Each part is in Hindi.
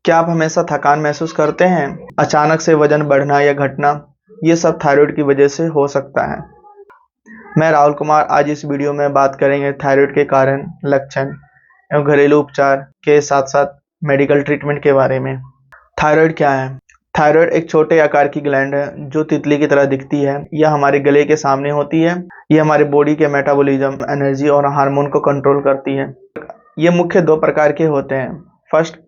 क्या आप हमेशा थकान महसूस करते हैं? अचानक से वजन बढ़ना या घटना, ये सब थायराइड की वजह से हो सकता है। मैं राहुल कुमार आज इस वीडियो में बात करेंगे थायराइड के कारण, लक्षण एवं घरेलू उपचार के साथ साथ मेडिकल ट्रीटमेंट के बारे में। थायराइड क्या है? थायराइड एक छोटे आकार की ग्लैंड है जो तितली की तरह दिखती है। यह हमारे गले के सामने होती है। यह हमारे बॉडी के मेटाबॉलिज्म, एनर्जी और हार्मोन को कंट्रोल करती है। ये मुख्य दो प्रकार के होते हैं। फर्स्ट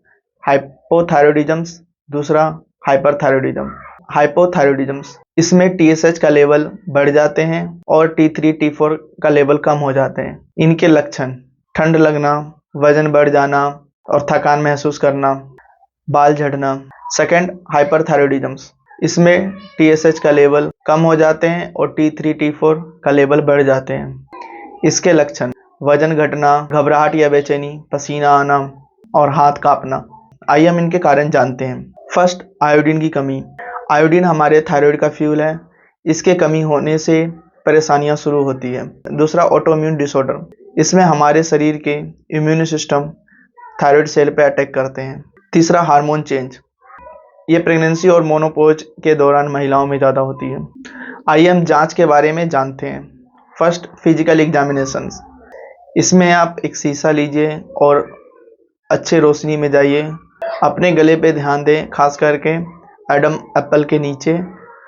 हाइपोथायरॉयडिज्म, दूसरा हाइपरथायरॉयडिज्म। हाइपोथायरॉयडिज्म इसमें TSH का लेवल बढ़ जाते हैं और T3 T4 का लेवल कम हो जाते हैं। इनके लक्षण: ठंड लगना, वजन बढ़ जाना और थकान महसूस करना, बाल झड़ना। सेकंड हाइपरथायरॉयडिज्म, इसमें TSH का लेवल कम हो जाते हैं और T3 T4 का लेवल बढ़ जाते हैं। इसके लक्षण: वजन घटना, घबराहट या बेचैनी, पसीना आना और हाथ कांपना। आइए हम इनके कारण जानते हैं। फर्स्ट, आयोडीन की कमी। आयोडीन हमारे थायराइड का फ्यूल है। इसके कमी होने से परेशानियां शुरू होती है। दूसरा, ऑटोइम्यून डिसऑर्डर, इसमें हमारे शरीर के इम्यून सिस्टम थायराइड सेल पे अटैक करते हैं। तीसरा, हार्मोन चेंज, ये प्रेगनेंसी और मोनोपोज के दौरान महिलाओं में ज़्यादा होती है। आइए हम जांच के बारे में जानते हैं। First, physical examination. इसमें आप एक शीशा लीजिए और अच्छे रोशनी में जाइए। अपने गले पे ध्यान दें, खास करके एडम एप्पल के नीचे,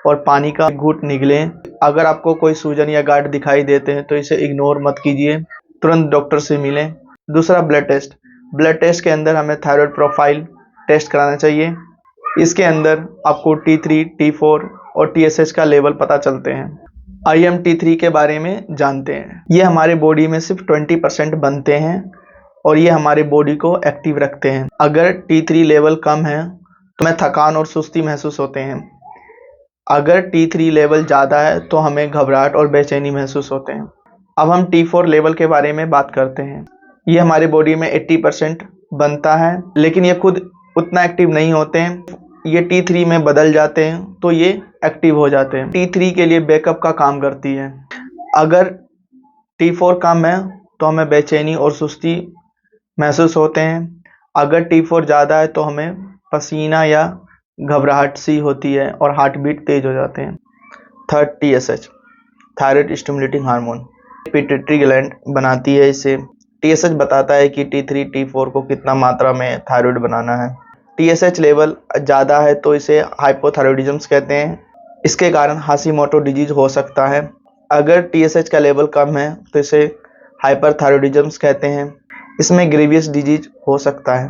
और पानी का घूंट निगलें। अगर आपको कोई सूजन या गांठ दिखाई देते हैं तो इसे इग्नोर मत कीजिए, तुरंत डॉक्टर से मिलें। दूसरा, ब्लड टेस्ट। ब्लड टेस्ट के अंदर हमें थायराइड प्रोफाइल टेस्ट कराना चाहिए। इसके अंदर आपको T3 T4 और TSH का लेवल पता चलते हैं। आइए हम T3 के बारे में जानते हैं। ये हमारे बॉडी में सिर्फ 20% बनते हैं और ये हमारे बॉडी को एक्टिव रखते हैं। अगर T3 लेवल कम है तो हमें थकान और सुस्ती महसूस होते हैं। अगर T3 लेवल ज़्यादा है तो हमें घबराहट और बेचैनी महसूस होते हैं। अब हम T4 लेवल के बारे में बात करते हैं। ये हमारे बॉडी में 80% बनता है, लेकिन ये खुद उतना एक्टिव नहीं होते हैं। ये T3 में बदल जाते हैं तो ये एक्टिव हो जाते हैं। T3 के लिए बैकअप का काम करती है। अगर T4 कम है तो हमें बेचैनी और सुस्ती महसूस होते हैं। अगर T4 ज़्यादा है तो हमें पसीना या घबराहट सी होती है और हार्ट बीट तेज हो जाते हैं। Third, TSH, thyroid stimulating hormone, pituitary gland बनाती है इसे। TSH बताता है कि T3 T4 को कितना मात्रा में थायराइड बनाना है। TSH लेवल ज़्यादा है तो इसे हाइपोथायरॉयडिज्म कहते हैं। इसके कारण हाशिमोटो डिजीज हो सकता है। अगर TSH का लेवल कम है तो इसे हाइपरथायरॉयडिज्म कहते हैं। इसमें ग्रेवियस डिजीज हो सकता है।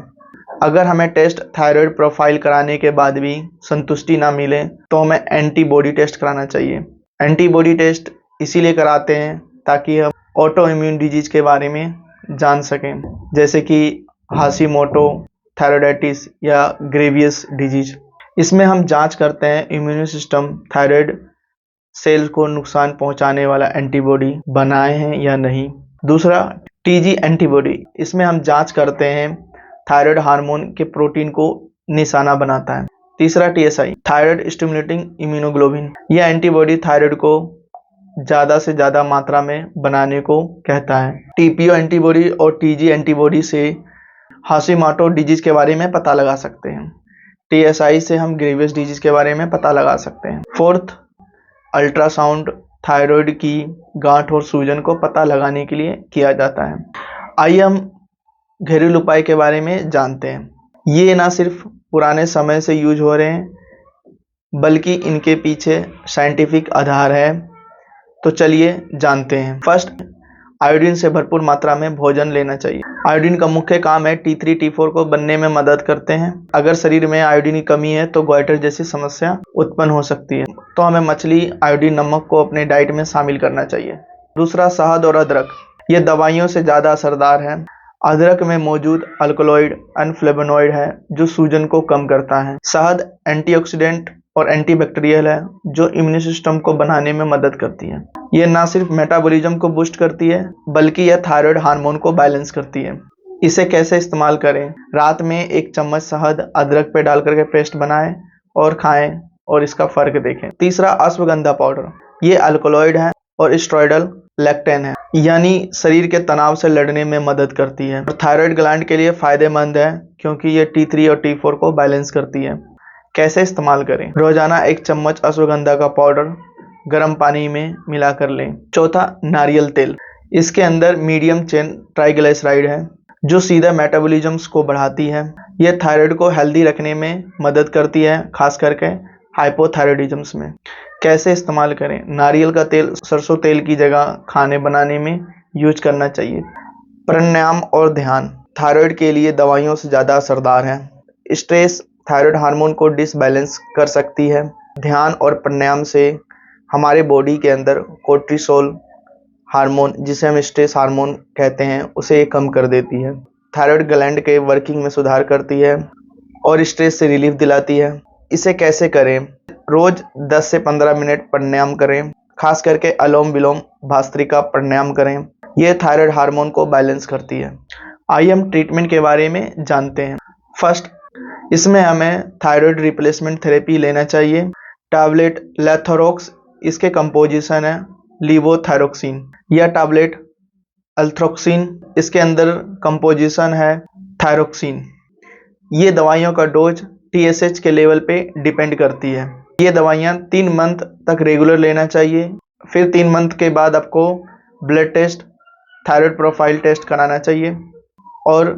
अगर हमें टेस्ट थायराइड प्रोफाइल कराने के बाद भी संतुष्टि ना मिले तो हमें एंटीबॉडी टेस्ट कराना चाहिए। एंटीबॉडी टेस्ट इसीलिए कराते हैं ताकि हम ऑटो इम्यून डिजीज के बारे में जान सकें, जैसे कि हाशिमोटो थायराइडाइटिस या ग्रेवियस डिजीज। इसमें हम जांच करते हैं इम्यून सिस्टम थायराइड सेल को नुकसान पहुंचाने वाला एंटीबॉडी बनाए हैं या नहीं। दूसरा, TG एंटीबॉडी, इसमें हम जांच करते हैं थायराइड हार्मोन के प्रोटीन को निशाना बनाता है। तीसरा, TSI, थायराइड स्टिमुलेटिंग इम्यूनोग्लोबिन, यह एंटीबॉडी थायराइड को ज़्यादा से ज़्यादा मात्रा में बनाने को कहता है। TPO एंटीबॉडी और TG एंटीबॉडी से हाशिमोटो डिजीज के बारे में पता लगा सकते हैं। TSI से हम ग्रेवियस डिजीज के बारे में पता लगा सकते हैं। फोर्थ, अल्ट्रासाउंड थायराइड की गांठ और सूजन को पता लगाने के लिए किया जाता है। आइए हम घरेलू उपाय के बारे में जानते हैं। ये ना सिर्फ पुराने समय से यूज हो रहे हैं बल्कि इनके पीछे साइंटिफिक आधार है। तो चलिए जानते हैं। फर्स्ट, आयोडीन से भरपूर मात्रा में भोजन लेना चाहिए। आयोडीन का मुख्य काम है T3 T4 को बनने में मदद करते हैं। अगर शरीर में आयोडीन की कमी है तो गोइटर जैसी समस्या उत्पन्न हो सकती है, तो हमें मछली, आयोडीन, नमक को अपने डाइट में शामिल करना चाहिए। दूसरा, शहद और अदरक, ये दवाइयों से ज़्यादा असरदार है। अदरक में मौजूद अल्कलॉइड अनफ्लेवोनॉइड है जो सूजन को कम करता है। शहद एंटीऑक्सीडेंट और एंटीबैक्टीरियल है जो इम्यून सिस्टम को बनाने में मदद करती है। यह ना सिर्फ मेटाबॉलिज्म को बूस्ट करती है बल्कि यह थायराइड हार्मोन को बैलेंस करती है। इसे कैसे इस्तेमाल करें? रात में 1 चम्मच शहद अदरक पे डाल करके पेस्ट बनाएं और खाएं और इसका फर्क देखें। तीसरा, अश्वगंधा पाउडर, ये अल्कलॉइड है और स्टेरॉइडल लेक्टेन है, यानी शरीर के तनाव से लड़ने में मदद करती है। और थायराइड ग्लैंड के लिए फायदेमंद है क्योंकि ये T3 और T4 को बैलेंस करती है। कैसे इस्तेमाल करें? रोजाना 1 चम्मच अश्वगंधा का पाउडर गर्म पानी में मिला कर लें। चौथा, नारियल तेल। इसके अंदर मीडियम चेन ट्राइग्लिसराइड है जो सीधा मेटाबॉलिज्म को बढ़ाती है। यह थायराइड को हेल्दी रखने में मदद करती है, खास करके हाइपोथायराइडिज्म में। कैसे इस्तेमाल करें? नारियल का तेल सरसों तेल की जगह खाने बनाने में यूज करना चाहिए। प्राणायाम और ध्यान थायराइड के लिए दवाइयों से ज़्यादा असरदार है। स्ट्रेस थायराइड हार्मोन को डिसबैलेंस कर सकती है। ध्यान और प्राणायाम से हमारे बॉडी के अंदर कोर्टिसोल हार्मोन, जिसे हम स्ट्रेस हार्मोन कहते हैं, उसे कम कर देती है। थायराइड ग्लैंड के वर्किंग में सुधार करती है और स्ट्रेस से रिलीफ दिलाती है। इसे कैसे करें? रोज 10 से 15 मिनट प्राणायाम करें, खास करके अनुलोम विलोम भस्त्रिका प्राणायाम करें। यह थायराइड हार्मोन को बैलेंस करती है। आइए हम ट्रीटमेंट के बारे में जानते हैं। फर्स्ट, इसमें हमें थायराइड रिप्लेसमेंट थेरेपी लेना चाहिए। टैबलेट लेथोरोक्स, इसके कंपोजिशन है लीवोथायरोक्सिन, या टैबलेट अल्थ्रोक्सिन, इसके अंदर कंपोजिशन है थायरोक्सिन। ये दवाइयों का डोज TSH के लेवल पे डिपेंड करती है। ये दवाइयाँ 3 मंथ तक रेगुलर लेना चाहिए। फिर 3 मंथ के बाद आपको blood test, thyroid profile test कराना चाहिए और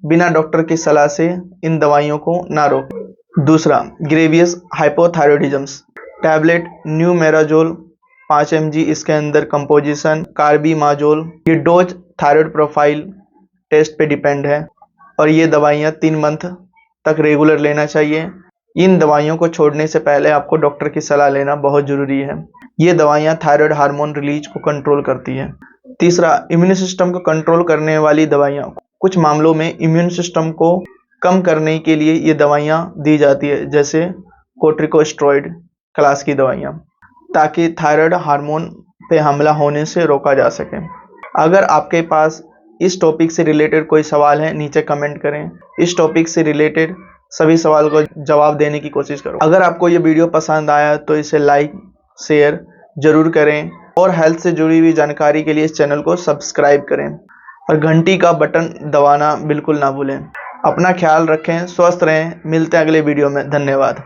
बिना डॉक्टर की सलाह से इन दवाइयों को ना रोकें। दूसरा, ग्रेवियस हाइपोथायराइडिज्म, टैबलेट न्यूमेराजोल 5 mg, इसके अंदर कंपोजिशन कार्बिमाजोल। ये डोज थायराइड प्रोफाइल टेस्ट पे डिपेंड है और ये दवाइयाँ 3 मंथ तक रेगुलर लेना चाहिए। इन दवाइयों को छोड़ने से पहले आपको डॉक्टर की सलाह लेना बहुत जरूरी है। ये दवाइयाँ थायराइड हार्मोन रिलीज को कंट्रोल करती है। तीसरा, इम्यून सिस्टम को कंट्रोल करने वाली दवाइयाँ। कुछ मामलों में इम्यून सिस्टम को कम करने के लिए ये दवाइयाँ दी जाती है, जैसे कोर्टिकोस्टेरॉइड क्लास की दवाइयाँ, ताकि थायराइड हार्मोन पे हमला होने से रोका जा सके। अगर आपके पास इस टॉपिक से रिलेटेड कोई सवाल है, नीचे कमेंट करें। इस टॉपिक से रिलेटेड सभी सवाल को जवाब देने की कोशिश करो। अगर आपको ये वीडियो पसंद आया तो इसे लाइक शेयर जरूर करें और हेल्थ से जुड़ी हुई जानकारी के लिए इस चैनल को सब्सक्राइब करें और घंटी का बटन दबाना बिल्कुल ना भूलें। अपना ख्याल रखें, स्वस्थ रहें। मिलते हैं अगले वीडियो में। धन्यवाद।